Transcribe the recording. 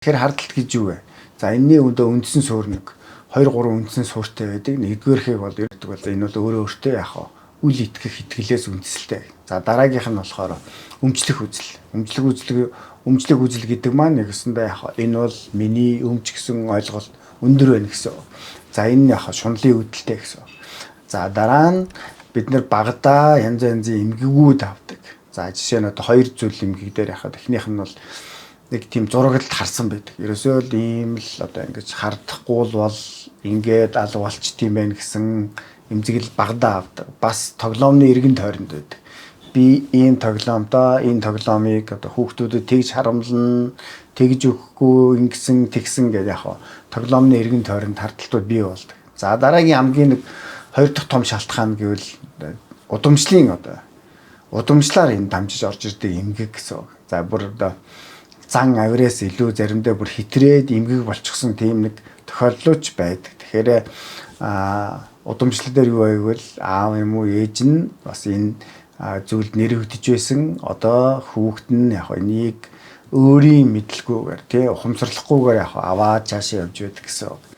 Тэгэхээр хардталт гэж юу вэ? За энэний үндсэн суурь нэг 2 3 үндсэн суурьтай байдаг. Нэгдүгээрхийг бол ярьдаг бол энэ бол өөрөө өөртөө яг үл итгэх итгэлээс үндэслэтэй. За дараагийнх нь болохоор өмчлөх үзэл. Өмчлөх үзэл гэдэг маань нэгсэндээ яг энэ бол миний өмч гэсэн ойлголт өндөр байна гэсэн. За энэ нь яг шунлын үүдэлтэй гэсэн. За дараа нь бид нэр багадаа янз янзын эмгэгүүд авдаг. За жишээ нь одоо 2 зүйл эмгэг дээр яхад эхнийх нь бол нэг тийм зураглалд харсан байдаг. Ерөөсөө л ийм л одоо ингэж хардахгүй бол ингээд алга болчт юм байна гэсэн эмзэгэл багадаа авдаг. Бас тоглоомны эргэн тойронд байдаг. Би ийм тоглоомдоо энэ тоглоомыг одоо хүүхдүүдэд тэгж харамлна, тэгж өгөхгүй ингэсэн тэгсэн гэдэг яг тоглоомны эргэн тойронд хардталтууд бий болдог. За дараагийн хамгийн нэг 2 дахь том шалтгаан гэвэл удамжлаар энэ дамжиж орж ирдэг эмгэг гэсэн. За бүр одоо зан авираас илүү заримдаа бүр хитрээд эмгэг болчихсон тийм нэг тохиолдлууч байдаг. Тэгэхээр удамшлал дээр юу байвал аав юм уу ээж нь бас энэ зүйлд нэрвэгдэж байсан. Одоо хүүхэд нь яг энийг өөрийн мэдлгүйгээр тий ухамсарлахгүйгээр яг аваад цаашаа явж байдаг гэсэн.